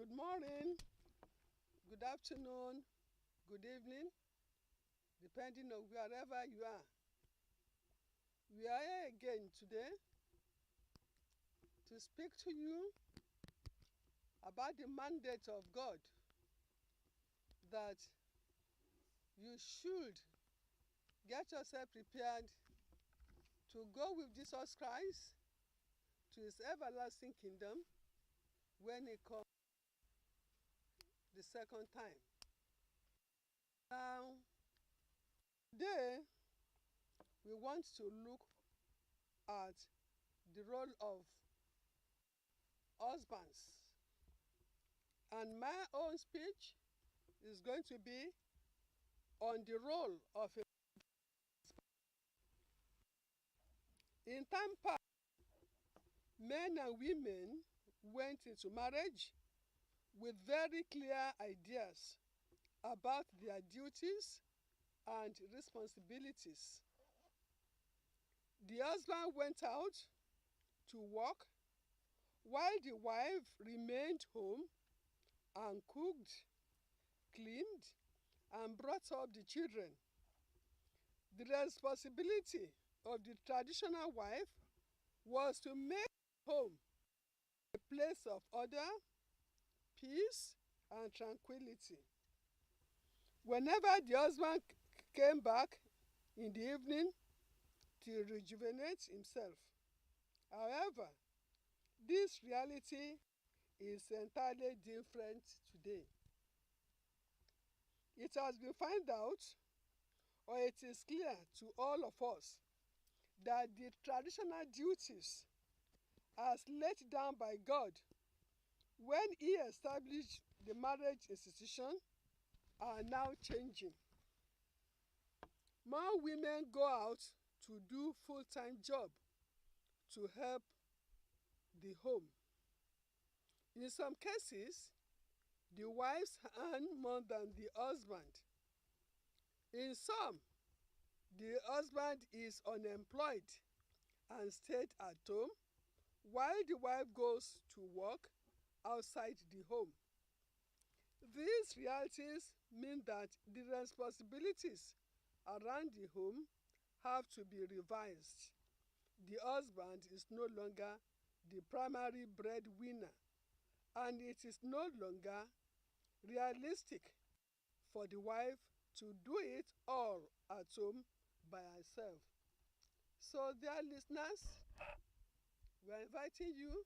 Good morning, good afternoon, good evening, depending on wherever you are. We are here again today to speak to you about the mandate of God that you should get yourself prepared to go with Jesus Christ to his everlasting kingdom when he comes the second time. Now, today we want to look at the role of husbands, and my own speech is going to be on the role of a in time past. Men and women went into marriage with very clear ideas about their duties and responsibilities. The husband went out to work while the wife remained home and cooked, cleaned, and brought up the children. The responsibility of the traditional wife was to make home a place of order, peace, and tranquility. Whenever the husband came back in the evening to rejuvenate himself. However, this reality is entirely different today. It has been found out, or it is clear to all of us, that the traditional duties as laid down by God when he established the marriage institution are now changing. More women go out to do full-time job to help the home. In some cases, the wives earn more than the husband. In some, the husband is unemployed and stayed at home while the wife goes to work outside the home. These realities mean that the responsibilities around the home have to be revised. The husband is no longer the primary breadwinner, and it is no longer realistic for the wife to do it all at home by herself. So, dear listeners, we are inviting you,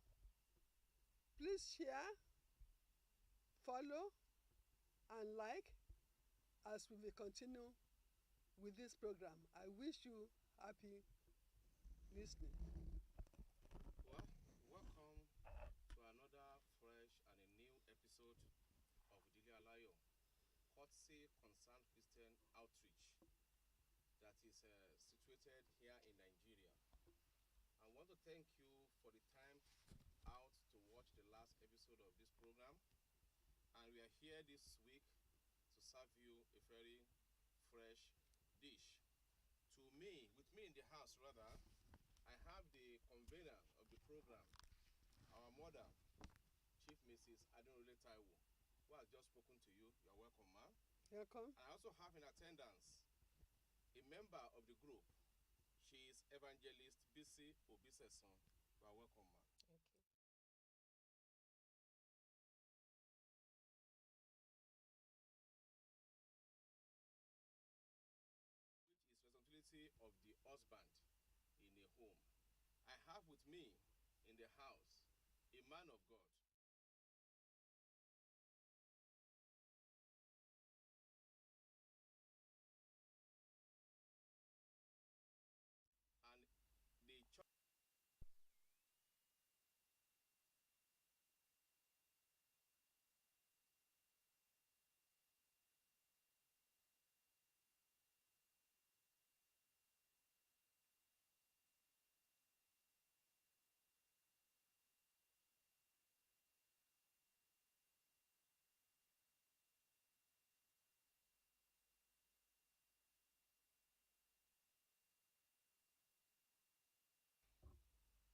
please share, follow, and like as we will continue with this program. I wish you happy listening. Well, welcome to another fresh and a new episode of IDILE ALAYO, courtesy Concerned Christian Outreach that is situated here in Nigeria. I want to thank you for the time out to watch the last episode of this program, and we are here this week to serve you a very fresh dish. With me in the house rather, I have the convener of the program, our mother, Chief Mrs. Adonule Taiwo, who has just spoken to you. You are welcome, ma'am. Welcome. I also have in attendance a member of the group. She is Evangelist Bisi Obiseson. You are welcome, ma'am. Okay. Which is responsibility of the husband in a home. I have with me in the house a man of God. And the church.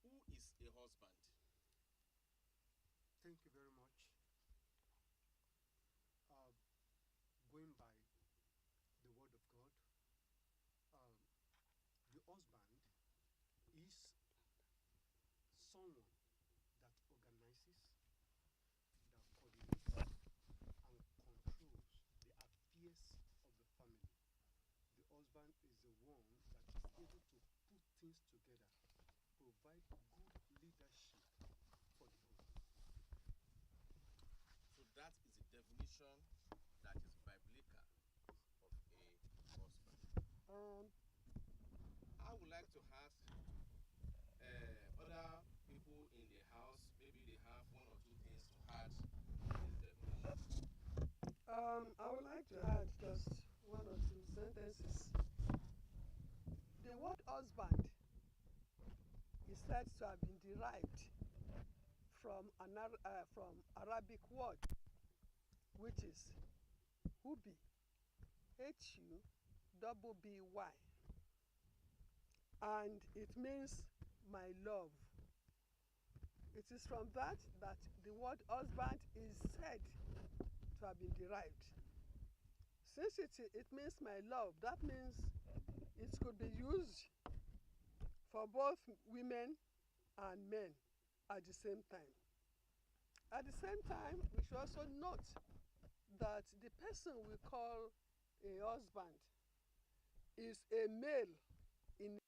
Who is a husband? Thank you very much. husband is someone that organizes, that coordinates, and controls the affairs of the family. The husband is the one that is able to put things together, provide good leadership for the home. So that is the definition that is biblical of a husband. I would like to ask other people in the house, maybe they have one or two things to add to this definition. I would like to add just one or two sentences. The word husband is said to have been derived from Arabic word, which is hubi, Hubby, and it means my love. It is from that the word husband is said to have been derived. Since it means my love, that means it could be used for both women and men at the same time. At the same time, we should also note that the person we call a husband is a male in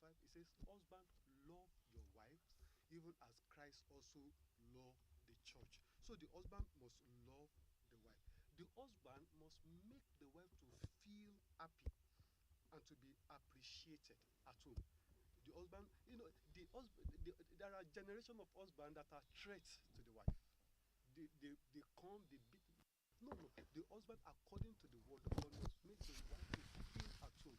It says, husband, love your wife, even as Christ also loved the church. So the husband must love the wife. The husband must make the wife to feel happy and to be appreciated at home. The husband, there are generation of husbands that are threats to the wife. They come, they beat. No, no. The husband, according to the word of God, must make the wife to feel at home.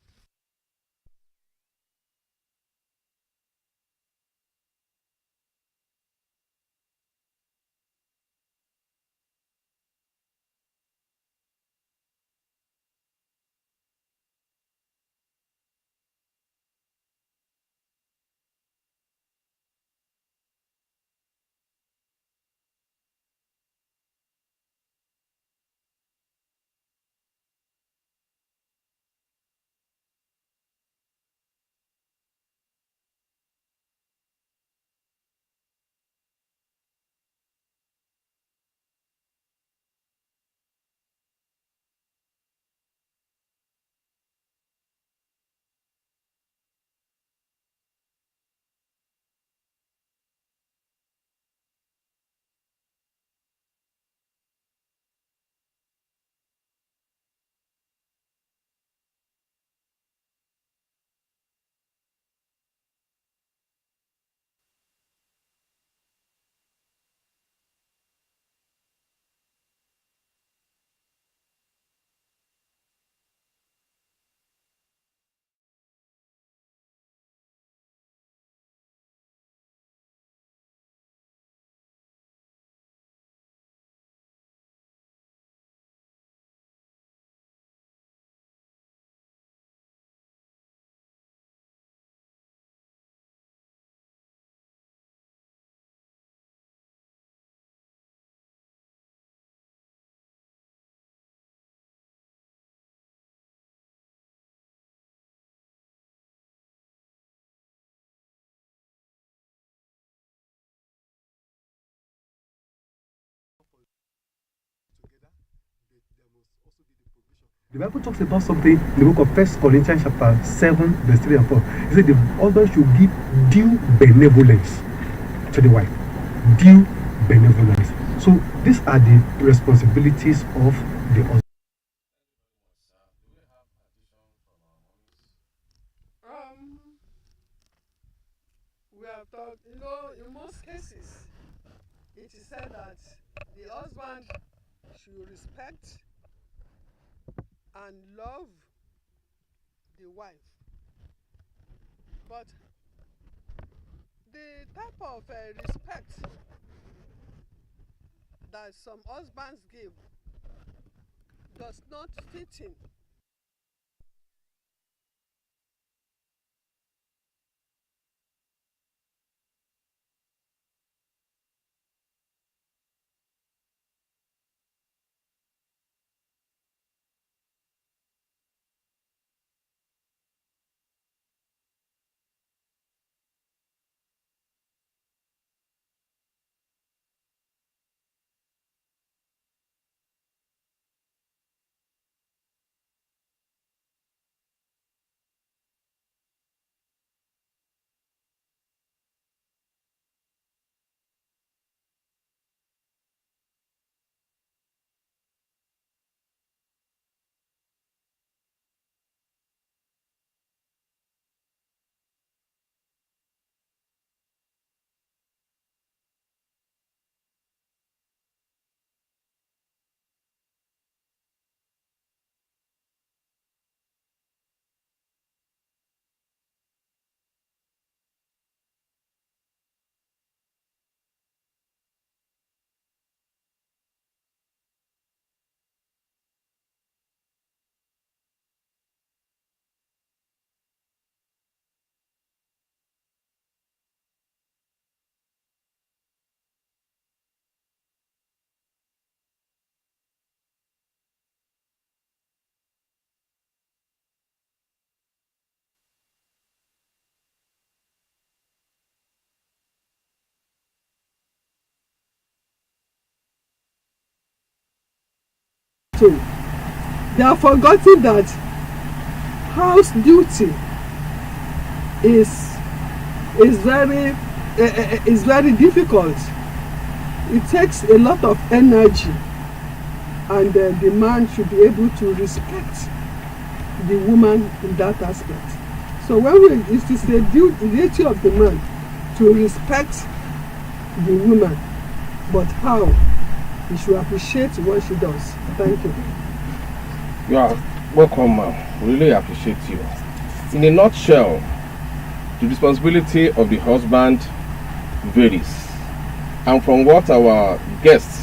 Together, but there must also be the provision. The Bible talks about something in the book of First Corinthians chapter 7, verse 3 and 4. It said the husband should give due benevolence to the wife. Due benevolence. So these are the responsibilities of the husband. Do we have addition from our mommies? We have talked, in most cases, it is said that the husband should respect and love the wife. But the type of respect that some husbands give does not fit in. So they have forgotten that house duty is is very is very difficult. It takes a lot of energy, and the man should be able to respect the woman in that aspect. So when it is the duty of the man to respect the woman, but how he should appreciate what she does. Thank you. You are welcome, ma'am. Really appreciate you. In a nutshell, the responsibility of the husband varies. And from what our guests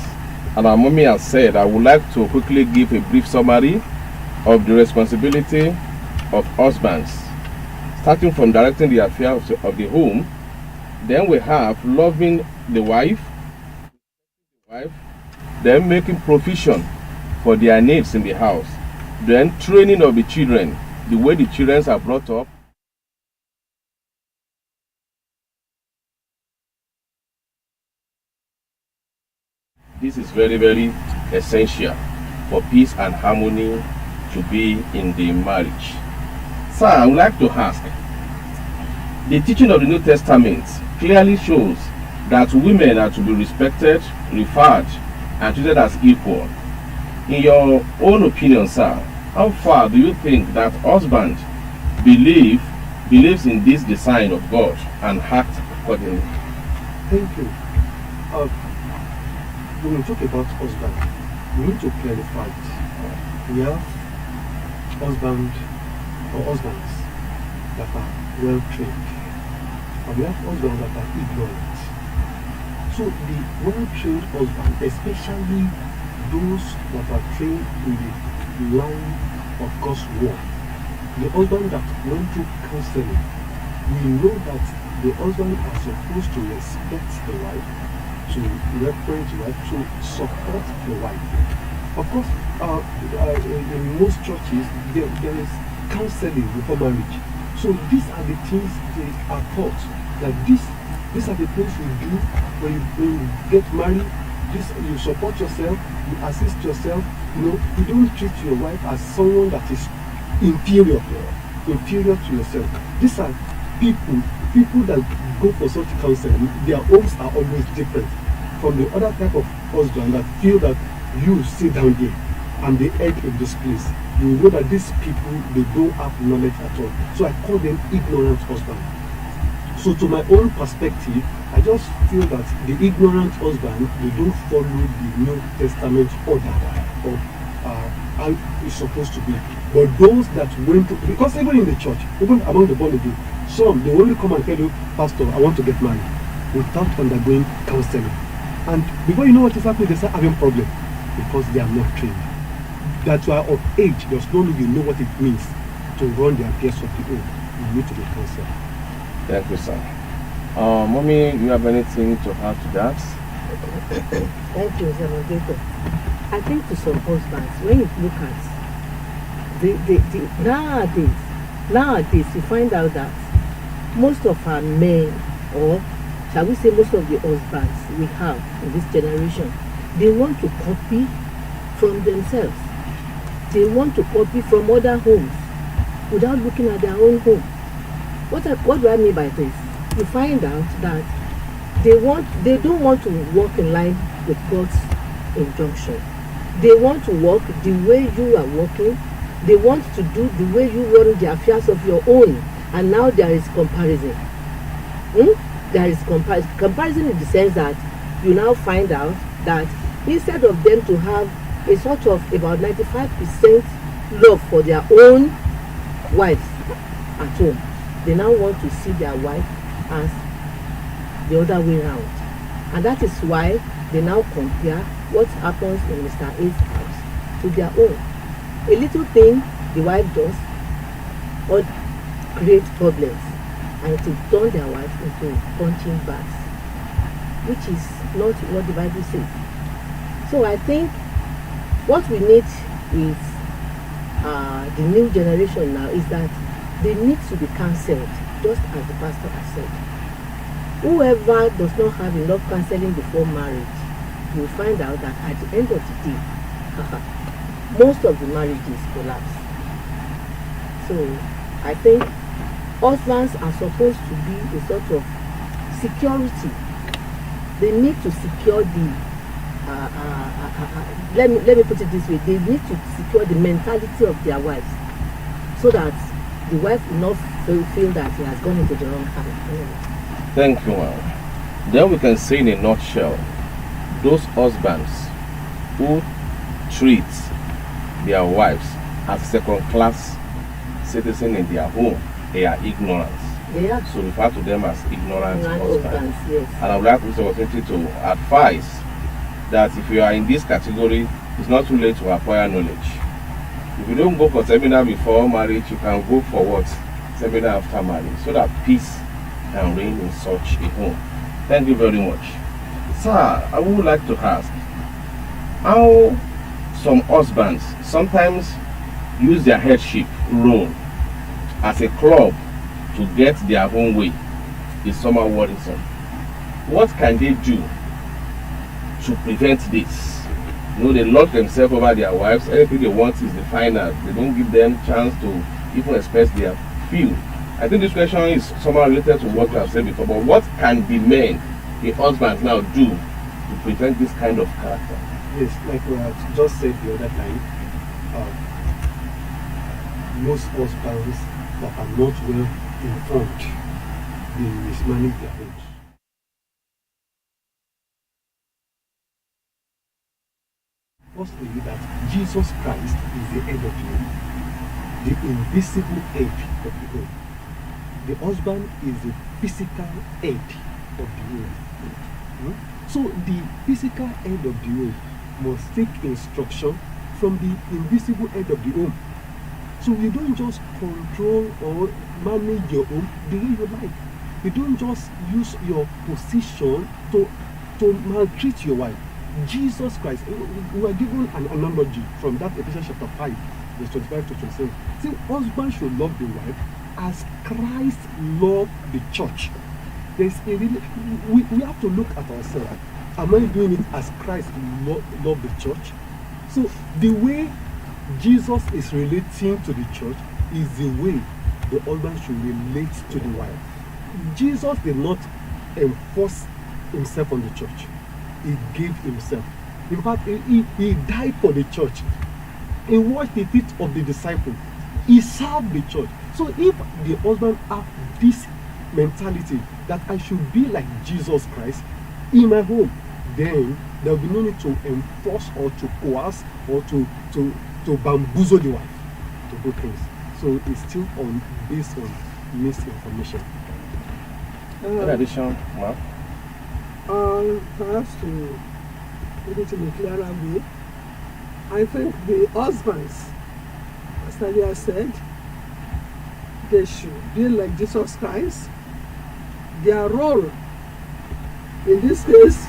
and our mommy has said, I would like to quickly give a brief summary of the responsibility of husbands, starting from directing the affairs of the home. Then we have loving the wife, then making provision for their needs in the house, then training of the children, the way the children are brought up. This is very, very essential for peace and harmony to be in the marriage. Sir, I would like to ask, the teaching of the New Testament clearly shows that women are to be respected, referred, and treated as equal. In your own opinion, sir, how far do you think that husband believes in this design of God and act accordingly? Thank you. When we talk about husband, we need to clarify it. We have husbands that are well trained, and we have husbands that are ignorant. So the well trained husband, especially those that are trained in the line of God's word, the husband that went through counseling, we know that the husband are supposed to respect the wife, to reference the wife, to support the wife. Of course, in most churches, there is counseling before marriage. So these are the things they are taught, that these are the things you do when you get married. You support yourself, you assist yourself. You don't treat your wife as someone that is inferior to yourself. These are people that go for such counseling. Their homes are always different from the other type of husband that feel that you sit down here and the head in this place. You know that these people, they don't have knowledge at all. So I call them ignorant husband. So to my own perspective, I just feel that the ignorant husband, they don't follow the New Testament order of how it's supposed to be. But those that went to, because even in the church, even among the born again, some, they only come and tell you, Pastor, I want to get married, without undergoing counseling. And before you know what is happening, they start having problems because they are not trained. That you are of age does not mean you know what it means to run the affairs of the home. You need to be counseled. Thank you, sir. Mommy, do you have anything to add to that? Thank you, Zamageko. I think to some husbands, when you look at nowadays, you find out that most of our men, or shall we say most of the husbands we have in this generation, they want to copy from themselves. They want to copy from other homes without looking at their own home. What do I mean by this? You find out that they don't want to walk in line with God's injunction. They want to walk the way you are walking. They want to do the way you run the affairs of your own. And now there is comparison. There is comparison in the sense that you now find out that instead of them to have a sort of about 95% love for their own wives at home, they now want to see their wife as the other way around. And that is why they now compare what happens in Mr. A's house to their own. A little thing the wife does or creates problems, and it will turn their wife into punching bags, which is not what the Bible says. So I think what we need with the new generation now is that they need to be counseled, just as the pastor has said. Whoever does not have enough counseling before marriage, you will find out that at the end of the day, most of the marriages collapse. So I think husbands are supposed to be a sort of security. They need to secure the let me put it this way, they need to secure the mentality of their wives, so that the wife will not feel that he has gone into the wrong hand. Thank you, ma'am. Then we can say in a nutshell, those husbands who treat their wives as second-class citizens in their home, they are ignorant. Yeah. So refer to them as ignorant Ignorant husbands. husbands, yes. And I would like this opportunity to advise that if you are in this category, it's not too late to acquire knowledge. If you don't go for seminar before marriage, you can go for what? Seminar after marriage, so that peace can reign in such a home. Thank you very much. Sir, I would like to ask how some husbands sometimes use their headship role as a club to get their own way is somehow worrisome. What can they do to prevent this? You know, they lock themselves over their wives. Anything they want is the final. They don't give them chance to even express their feel. I think this question is somehow related to what you have said before, but what can the men, the husbands now do to prevent this kind of character? Yes, like we had just said the other time, most husbands that are not well informed, they mismanage their homes. Firstly, that Jesus Christ is the head of the home, the invisible head of the home. The husband is the physical head of the home. So the physical head of the home must take instruction from the invisible head of the home. So you don't just control or manage your home the way you like. You don't just use your position to maltreat your wife. Jesus Christ, we were given an analogy from that Ephesians chapter 5, verse 25 to 27. See, husband should love the wife as Christ loved the church. There's a really, we have to look at ourselves. Am I doing it as Christ loved the church? So the way Jesus is relating to the church is the way the husband should relate to the wife. Jesus did not enforce himself on the church. He gave himself. In fact, he died for the church. He washed the feet of the disciples. He served the church. So if the husband have this mentality that I should be like Jesus Christ in my home, then there will be no need to enforce or to coerce or to bamboozle the wife to do things. So it's still based on misinformation. In addition, ma'am? Perhaps to put it in a clearer way, I think the husbands, as Talia said, they should be like Jesus Christ. Their role in this case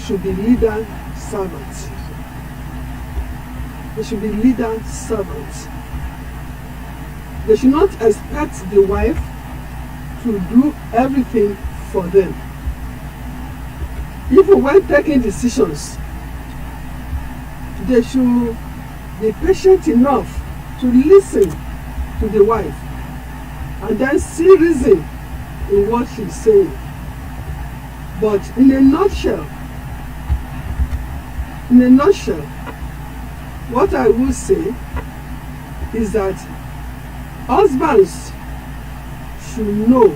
should be leader servants. They should be leader servants. They should not expect the wife to do everything for them. Even when taking decisions, they should be patient enough to listen to the wife and then see reason in what she's saying. But in a nutshell, what I will say is that husbands should know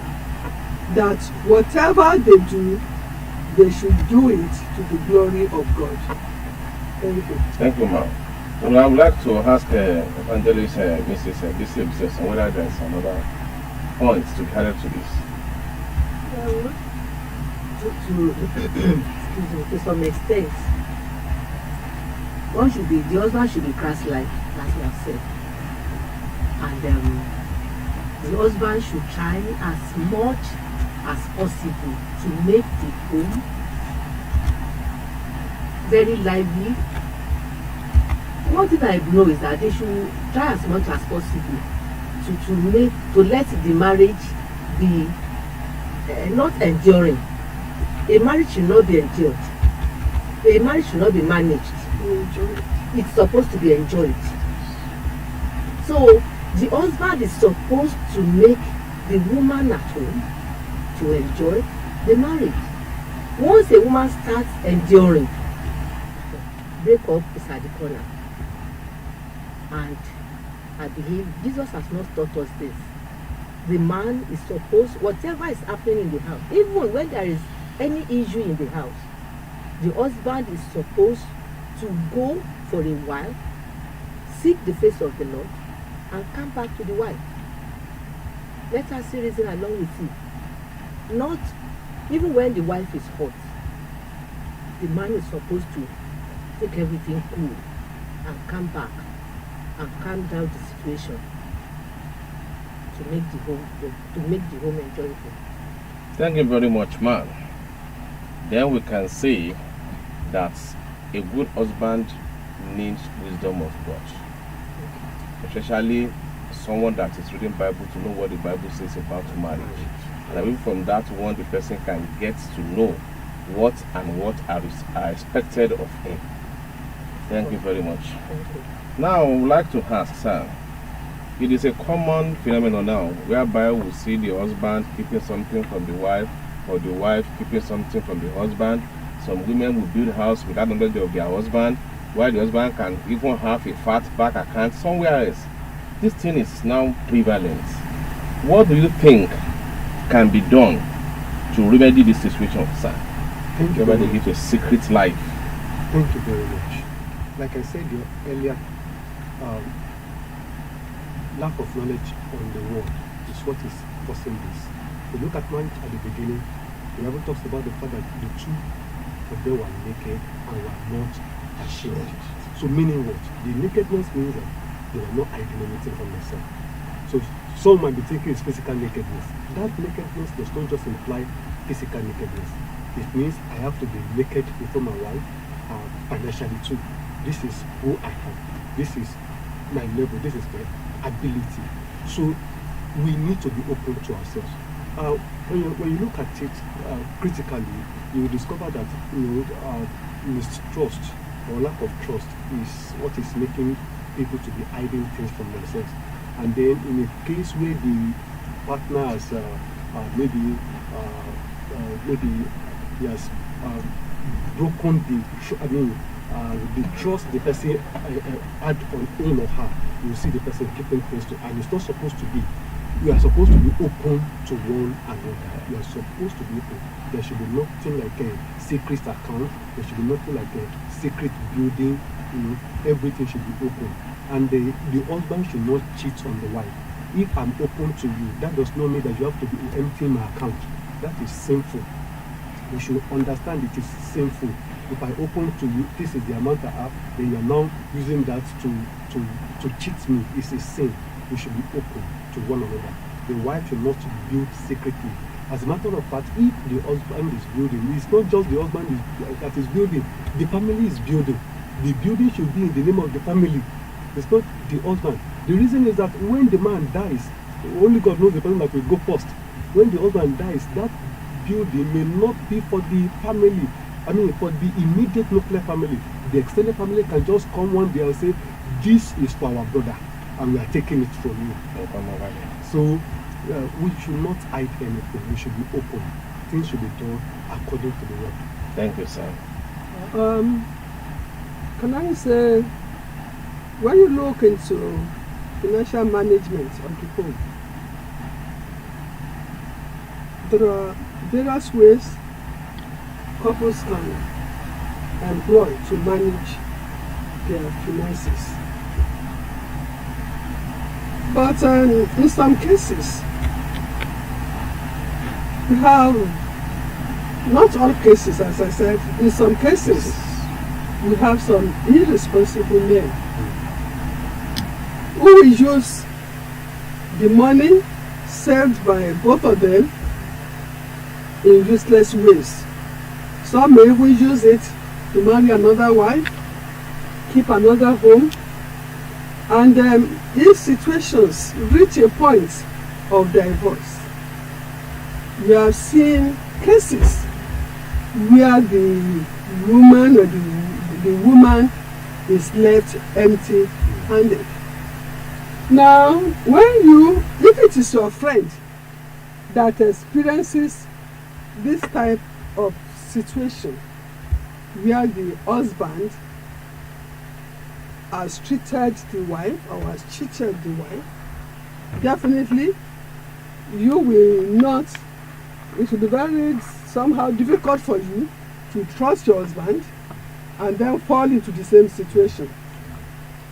that whatever they do, they should do it to the glory of God. Thank you. Thank you, ma'am. Well, I would like to ask Evangelist Mrs. Bishop whether there is another point to carry to this. To some extent, the husband should be Christ-like, as we have said, and the husband should try as much as possible to make the home very lively. One thing I know is that they should try as much as possible to let the marriage be not enduring. A marriage should not be endured. A marriage should not be managed. It's supposed to be enjoyed. So the husband is supposed to make the woman at home to enjoy the marriage. Once a woman starts enduring, breakup is at the corner. And I believe Jesus has not taught us this. The man is supposed, whatever is happening in the house, even when there is any issue in the house, the husband is supposed to go for a while, seek the face of the Lord, and come back to the wife. Let her see reason along with it. Not even when the wife is hot, the man is supposed to take everything cool and come back and calm down the situation to make the home enjoyable. Thank you very much, man. Then we can say that a good husband needs wisdom of God, especially someone that is reading Bible to know what the Bible says about marriage. And I mean, from that one, the person can get to know what are expected of him. Thank you very much. Now, I would like to ask, sir, it is a common phenomenon now whereby we see the husband keeping something from the wife or the wife keeping something from the husband. Some women will build a house without knowledge of their husband, while the husband can even have a fat bank account somewhere else. This thing is now prevalent. What do you think can be done to remedy this situation, sir? Thank you. Everybody lives a secret life. Thank you very much. Like I said earlier, lack of knowledge on the word is what is causing this. If you look at marriage at the beginning, the Bible talks about the fact that the two of them were naked and were not ashamed. So meaning what? The nakedness means that they were not hiding anything from themselves. So some might be thinking it's physical nakedness. That nakedness does not just imply physical nakedness. It means I have to be naked before my wife, financially too. This is who I am. This is my level. This is my ability. So we need to be open to ourselves. When you look at it critically, you will discover that mistrust or lack of trust is what is making people to be hiding things from themselves. And then in a case where the partner has maybe he has broken the trust the person had on him or her, you see the person keeping things to, and it's not supposed to be. You are supposed to be open to one another. You are supposed to be open. There should be nothing like a secret account. There should be nothing like a secret building. Everything should be open. And the husband should not cheat on the wife. If I'm open to you, that does not mean that you have to be emptying my account. That is sinful. You should understand it is sinful. If I open to you, this is the amount I have, then you are now using that to cheat me. It's a sin. We should be open to one another. The wife should not build secretly. As a matter of fact, if the husband is building, it's not just the husband that is building, the family is building. The building should be in the name of the family. It's not the husband. The reason is that when the man dies, only God knows the person that will go first. When the husband dies, that building may not be for the family. For the immediate nuclear family. The extended family can just come one day and say, this is for our brother, and we are taking it from you. So we should not hide anything. We should be open. Things should be done according to the word. Thank you, sir. Can I say, when you look into financial management of the home, there are various ways couples can employ to manage their finances. But in some cases, we have, not all cases, as I said, in some cases, we have some irresponsible men who will use the money saved by both of them in useless ways. Some may even use it to marry another wife, keep another home, and if situations reach a point of divorce, we have seen cases where the woman or the woman is left empty-handed. Now, if it is your friend that experiences this type of situation where the husband has treated the wife or has cheated the wife, definitely it will be very somehow difficult for you to trust your husband and then fall into the same situation.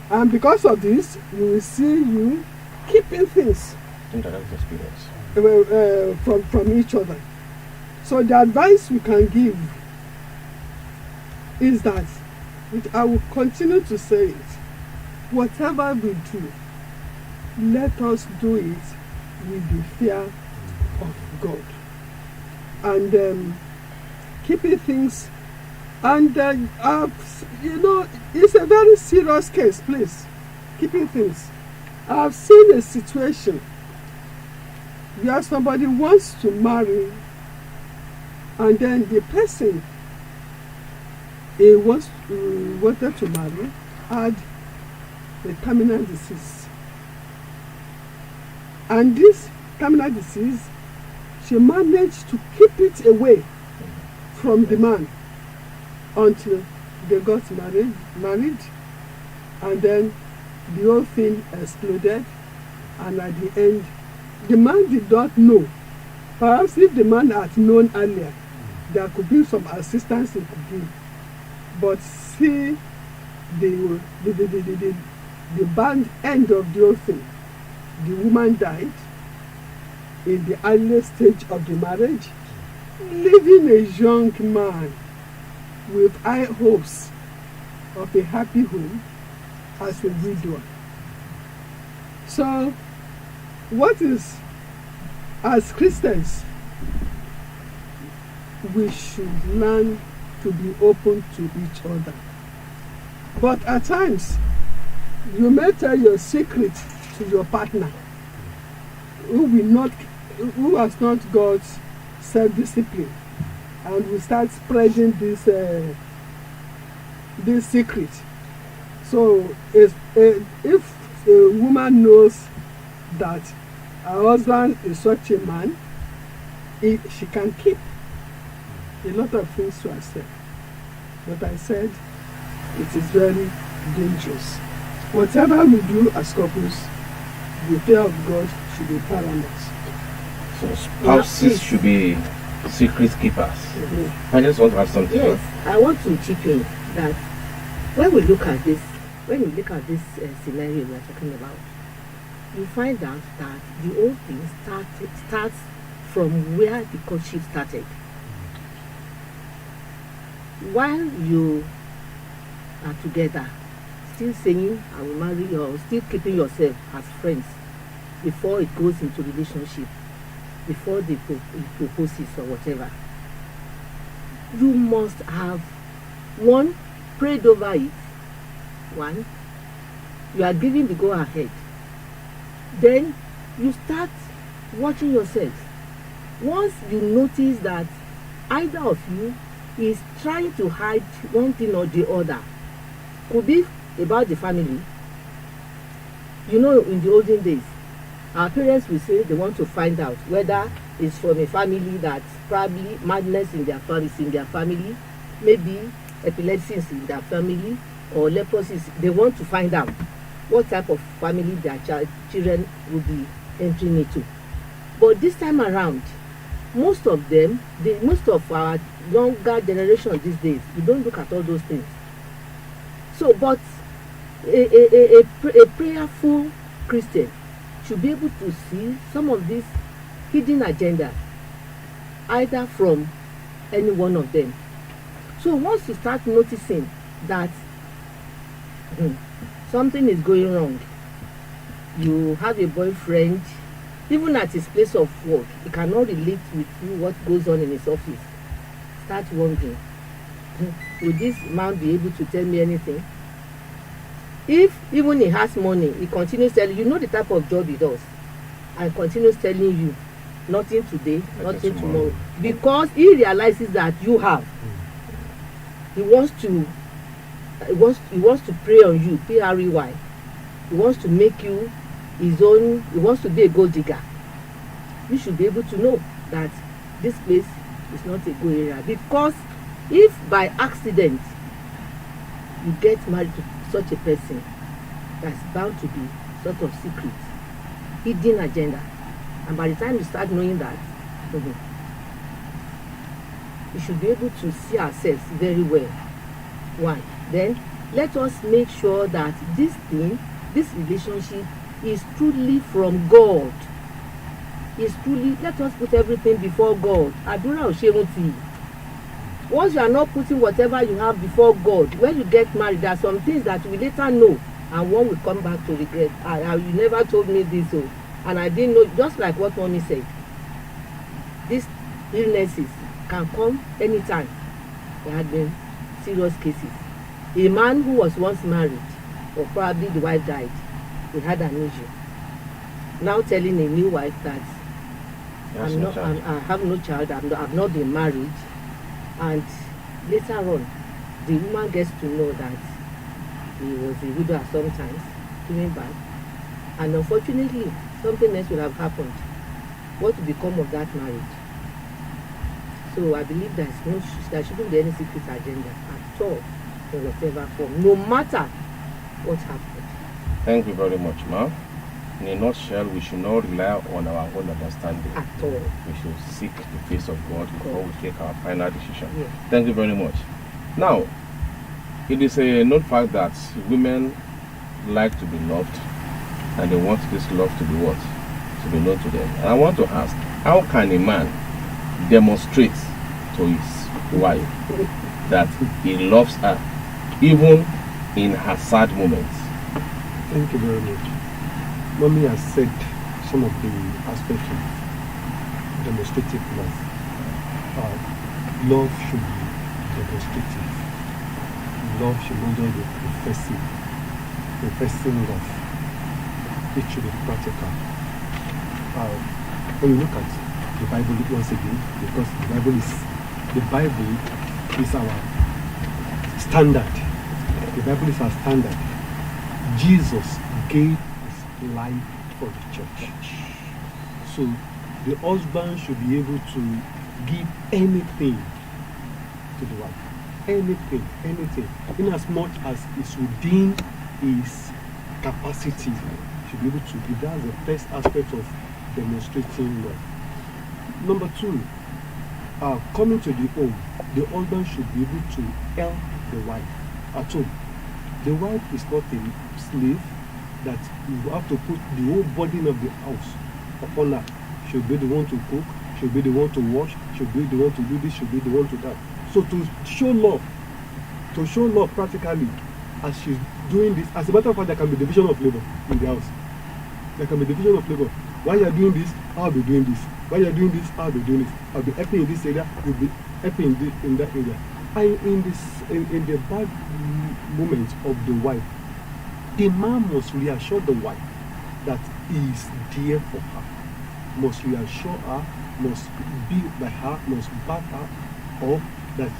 And because of this, you will see you keeping things Indirect experience. from each other. So the advice we can give is that, which I will continue to say it, whatever we do, let us do it with the fear of God. And keeping things, and it's a very serious case, please. Keeping things. I've seen a situation where somebody wants to marry, and then the person he wanted to marry had a terminal disease. And this terminal disease, she managed to keep it away from the man until they got married, and then the whole thing exploded, and at the end, the man did not know. Perhaps if the man had known earlier, there could be some assistance he could give. But see the bad end of the whole thing. The woman died in the earliest stage of the marriage, leaving a young man with high hopes of a happy home as a widower. So, what is, as Christians, we should learn to be open to each other. But at times, you may tell your secret to your partner who has not got self-discipline, and will start spreading this secret. So if a woman knows that her husband is such a man, she can keep a lot of things to herself. But I said it is very dangerous. Whatever we do as couples, the fear of God should be paramount. So spouses should be secret keepers. Mm-hmm. I just want to ask something. Yes, I want to chip in that when we look at this scenario we are talking about, you find out that the whole thing starts from where the courtship started. While you are together, still saying I will marry you, or still keeping yourself as friends before it goes into relationship, before the proposes or whatever, you must have one, prayed over it. One, you are giving the go ahead. Then you start watching yourself. Once you notice that either of you is trying to hide one thing or the other, could be about the family. You know, in the olden days, our parents will say they want to find out whether it's from a family that probably madness in their family, maybe epilepsy is in their family, or leprosy. They want to find out what type of family their children will be entering into. But this time around, most of our younger generation these days, we don't look at all those things. So, but a prayerful Christian should be able to see some of these hidden agendas either from any one of them. So once you start noticing that something is going wrong, you have a boyfriend, even at his place of work, he cannot relate with you what goes on in his office. Start wondering, will this man be able to tell me anything? If even he has money, he continues telling you, know the type of job he does, and continues telling you nothing today, nothing tomorrow, because he realizes that you have. He wants to prey on you, PREY. He wants to make you his own. He wants to be a gold digger. You should be able to know that this place is not a good area, because if by accident you get married to such a person, that's bound to be sort of secret, hidden agenda, and by the time you start knowing that, we should be able to see ourselves very well One. Then let us make sure that this relationship is truly from God. Is truly, let us put everything before God. Àdúrà ò ṣe ohun tì. Once you are not putting whatever you have before God, when you get married, there are some things that you will later know, and one will come back to regret. You never told me this, and I didn't know. Just like what mommy said, these illnesses can come anytime. There had been serious cases. A man who was once married, or probably the wife died, he had an issue. Now telling a new wife that I have no child, I've not been married, and later on, the woman gets to know that he was a widow at some times, giving back, and unfortunately, something else will have happened. What will become of that marriage? So I believe there shouldn't be any secret agenda at all, in whatever form, no matter what happened. Thank you very much, ma'am. In a nutshell, we should not rely on our own understanding. At all. We should seek the face of God before we take our final decision. Yes. Thank you very much. Now, it is a known fact that women like to be loved, and they want this love to be what? To be known to them. And I want to ask, how can a man demonstrate to his wife that he loves her, even in her sad moments? Thank you very much. Mommy has said some of the aspects of demonstrative love. Love should be demonstrative. Love should not just be professing love. It should be practical. When you look at the Bible once again, because the Bible is our standard. The Bible is our standard. Jesus gave his life for the church. So the husband should be able to give anything to the wife. Anything. In as much as is within his capacity, should be able to give. That's the first aspect of demonstrating love. Number two, coming to the home, the husband should be able to help the wife at home. The wife is not a slave that you have to put the whole burden of the house upon her. She'll be the one to cook, she'll be the one to wash, she'll be the one to do this, she'll be the one to that. So to show love practically, as she's doing this, as a matter of fact, there can be division of labor in the house. There can be division of labor. While you're doing this, I'll be doing this. While you're doing this, I'll be doing this. I'll be helping in this area, you'll be helping in that area. And in the bad moments of the wife, the man must reassure the wife that he is there for her, must reassure her, must be by her, must back her, or that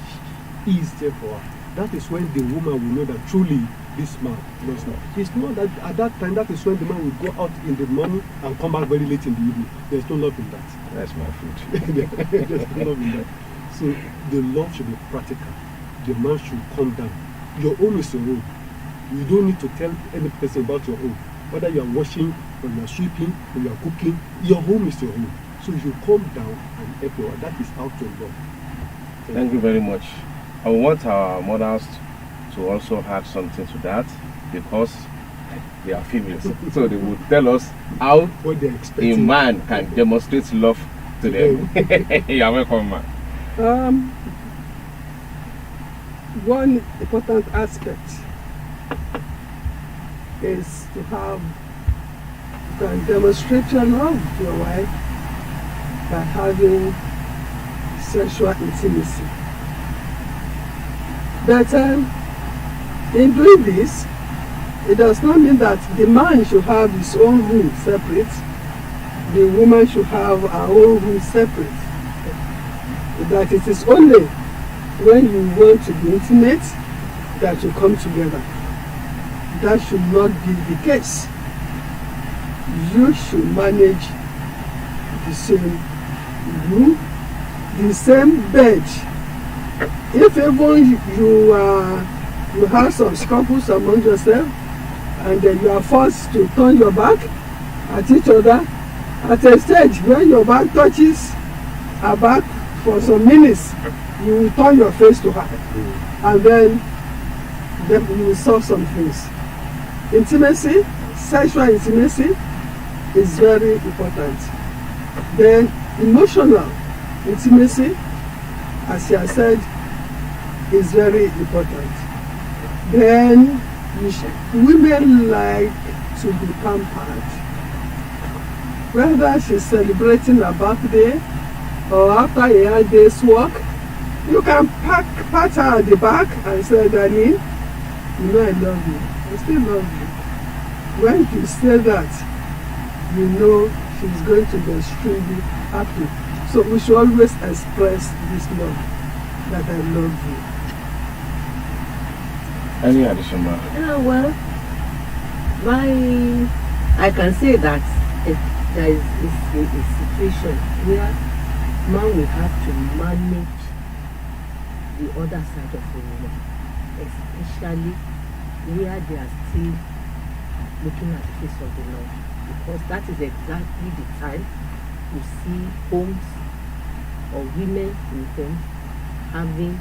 he is there for her. That is when the woman will know that truly this man loves her. It's not that at that time, that is when the man will go out in the morning and come back very late in the evening. There's no love in that. That's my food. There's no love in that. So the love should be practical. The man should come down. Your home is your home. You don't need to tell any person about your home. Whether you are washing, or you are sweeping, or you are cooking, your home is your home. So you come down and help your wife. That is how to love. Thank you very much. I want our mothers to also add something to that, because they are females. So they will tell us how What they're a expecting. man can demonstrate love to them. You are welcome, man. One important aspect is to have the demonstration of your wife by having sexual intimacy. But in doing this, it does not mean that the man should have his own room separate, the woman should have her own room separate. That it is only when you want to be intimate that you come together. That should not be the case. You should manage the same room, the same bed. If even you have some scruples among yourself, and then you are forced to turn your back at each other, at a stage when your back touches her back for some minutes, you will turn your face to her, and then then you will solve some things. Intimacy, sexual intimacy is very important. Then emotional intimacy, as you have said, is very important. Then women like to be pampered. Whether she's celebrating her birthday or after a hard day's work, you can pat her at the back and say, darling, you know I love you. I still love you. When you say that, you know she's going to be extremely happy. So we should always express this love, that I love you. Any addition, ma'am? Well, I can say that there is a situation where man will have to manage the other side of the woman, especially where they are still looking at the face of the Lord, because that is exactly the time you see homes or women in homes having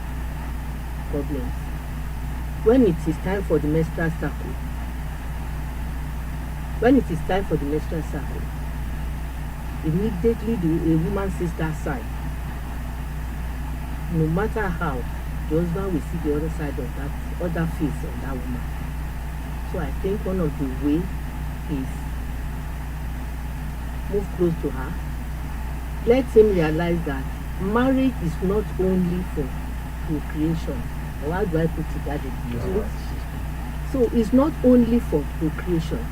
problems. When it is time for the menstrual cycle, immediately a woman sees that side. No matter how, the husband will see the other side of that other face of that woman. So I think one of the ways is move close to her. Let him realize that marriage is not only for procreation. Or how do I put it that way? So it's not only for procreation.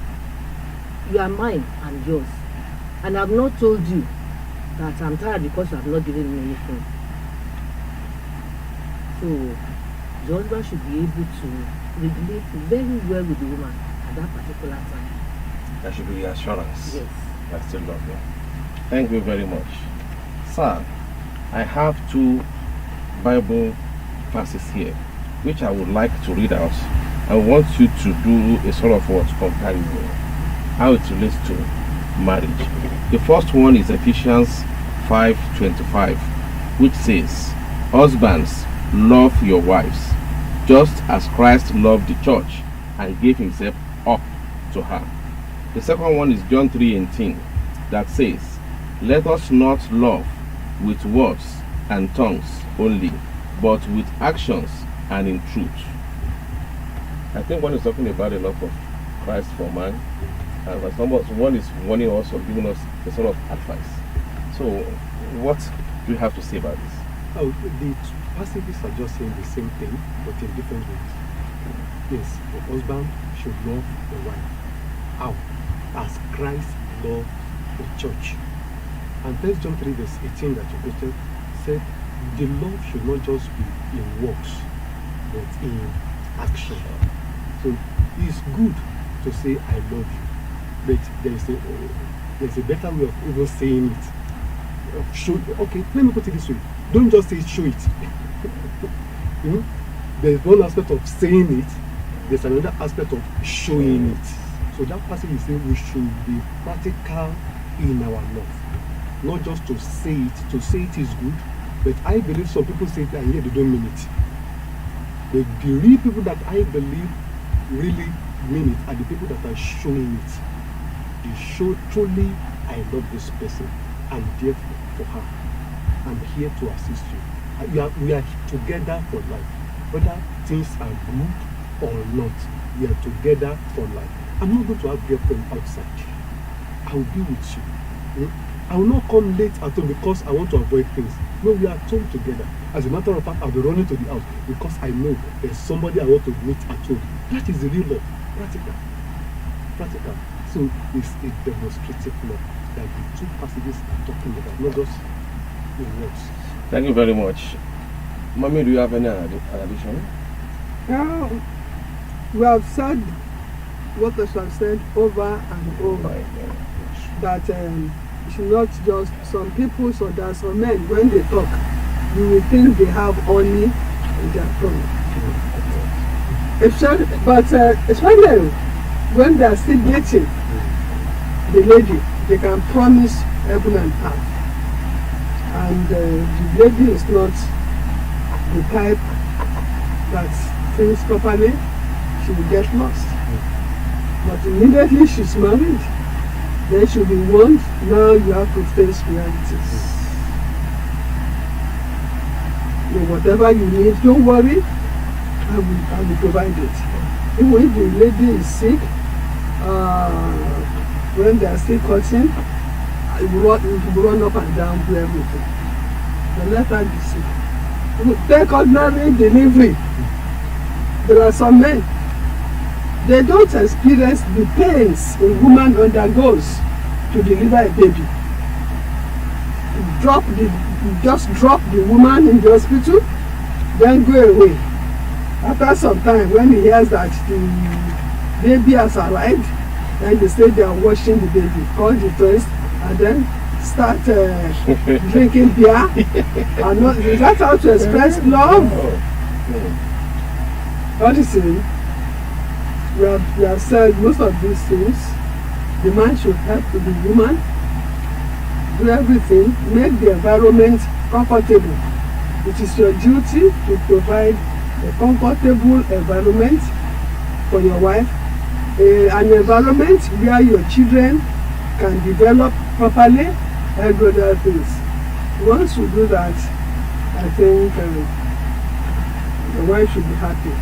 You are mine and yours. And I've not told you that I'm tired because you have not given me anything. So the husband should be able to relate very well with the woman at that particular time. There should be reassurance. Yes. I still love you. Thank you very much. Sir, I have 2 Bible verses here, which I would like to read out. I want you to do a sort of comparison, how it relates to marriage. The first one is Ephesians 5:25, which says, husbands, love your wives, just as Christ loved the church and gave himself up to her. The second one is John 3:18, that says, let us not love with words and tongues only, but with actions and in truth. I think one is talking about the love of Christ for man, and one is warning us or giving us a sort of advice. So, what do you have to say about this? Oh, the passages are just saying the same thing, but in different ways. Yes, the husband should love the wife. How? As Christ loved the church. And 1 John 3 verse 18 that you quoted said, the love should not just be in works, but in action. So it's good to say I love you, but there's a better way of even saying it. Show, okay, let me put it this way. Don't just say show it. There's one aspect of saying it, there's another aspect of showing it. So that passage is saying we should be practical in our love. Not just to say it. To say it is good, but I believe some people say it and yet they don't mean it. But the real people that I believe really mean it are the people that are showing it. They show truly, I love this person. I'm there for her. I'm here to assist you. We are together for life. Whether things are good or not, we are together for life. I'm not going to have girlfriend outside. I will be with you. I will not come late at home because I want to avoid things. No, we are at home together. As a matter of fact, I'll be running to the house because I know there's somebody I want to meet at home. That is the real love. Practical. So it's a demonstrative love that the 2 passages are talking about, not just in words. Thank you very much. Mommy, do you have any addition? We have said what I have said over and over. That it's not just some people, so there are some men, when they talk, you will think they have honey in their tongue. Especially when they are still dating the lady, they can promise heaven and earth. And the lady is not the type that thinks properly, she will get lost. But immediately she's married, then she'll be warned, now you have to face realities. So whatever you need, don't worry, I will provide it. Even if the lady is sick, when they are still cutting, I will run up and down, do everything. But let her be sick. Take ordinary delivery. There are some men, they don't experience the pains a woman undergoes to deliver a baby. Just drop the woman in the hospital, then go away. After some time, when he hears that the baby has arrived, then they say they are washing the baby, call the friends, and then start drinking beer. And not, is that how to express love? Honestly, we have said most of these things. The man should help the woman do everything, make the environment comfortable. It is your duty to provide a comfortable environment for your wife, an environment where your children can develop properly and other things. Once you do that, I think the wife should be happy.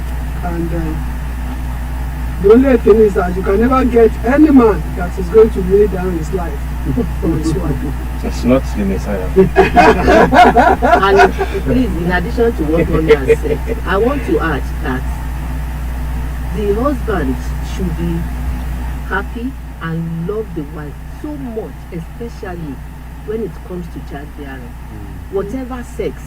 And the only thing is that you can never get any man that is going to lay down his life for his wife. That's not the Messiah. And please, in addition to what Mommy has said, I want to add that the husband should be happy and love the wife so much, especially when it comes to childbearing. Whatever sex,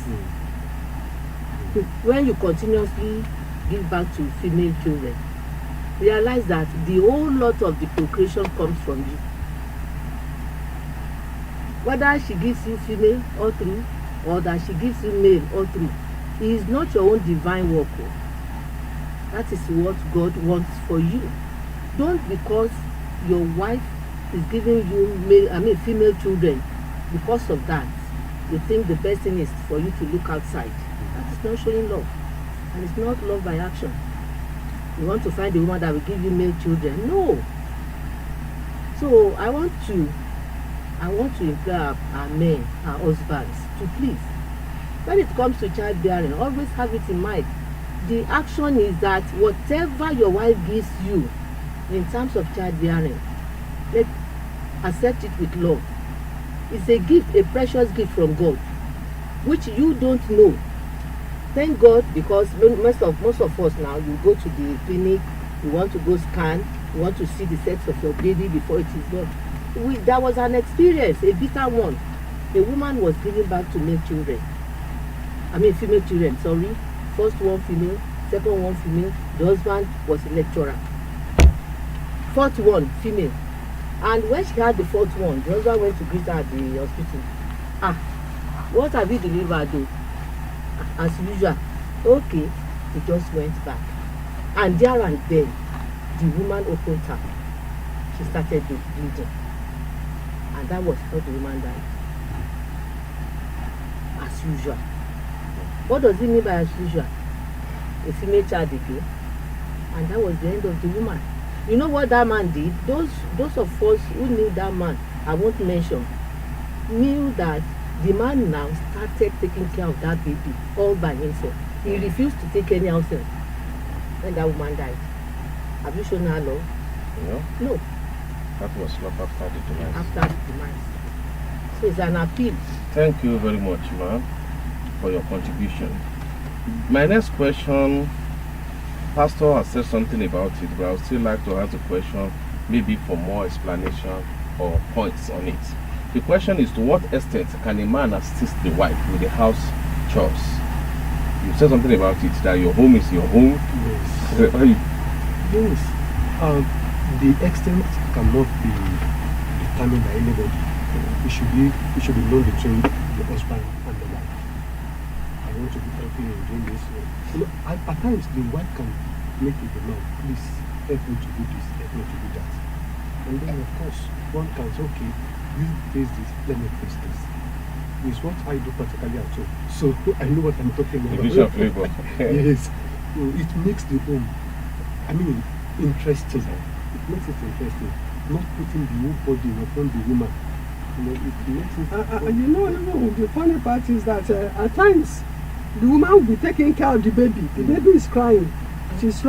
when you continuously give back to female children, realize that the whole lot of the procreation comes from you. Whether she gives you female or through, or that she gives you male or through, it is not your own divine work. That is what God wants for you. Don't, because your wife is giving you female children, because of that, you think the best thing is for you to look outside. That is not showing love, and it's not love by action. You want to find a woman that will give you male children? No. So I want to implore our men, our husbands, to please, when it comes to childbearing, always have it in mind. The action is that whatever your wife gives you in terms of childbearing, accept it with love. It's a gift, a precious gift from God, which you don't know. Thank God, because most of us now, you go to the clinic, you want to go scan, you want to see the sex of your baby before it is born. There was an experience, a bitter one. A woman was giving back to female children, sorry. First one female, second one female. The husband was a lecturer. Fourth one female. And when she had the fourth one, the husband went to greet her at the hospital. What have you delivered though? As usual. Okay, he just went back. And there and then, the woman opened her. She started bleeding. And that was how the woman died. As usual. What does it mean by as usual? A female child again. And that was the end of the woman. You know what that man did? Those of us who knew that man, I won't mention, knew that the man now started taking care of that baby all by himself. He refused to take any outside when that woman died. Have you shown her love? No. That was love after the demise. After the demise. So it's an appeal. Thank you very much, ma'am, for your contribution. My next question, Pastor has said something about it, but I would still like to ask the question, maybe for more explanation or points on it. The question is, to what extent can a man assist the wife with the house chores? You said something about it, that your home is your home. Yes. The extent cannot be determined by anybody. It should be known between the husband and the wife. I want to be helping in doing this. At times the wife can make it the man, please help me to do this, help me to do that. And then of course one can say, okay, you face this, let me face this. It's what I do practically at home. So I know what I'm talking about. Division of labor. Yes. It makes the home. I mean, interesting. It makes it interesting. Not putting the whole burden upon the woman. You know, it makes it. The funny part is that at times the woman will be taking care of the baby. The baby is crying. She's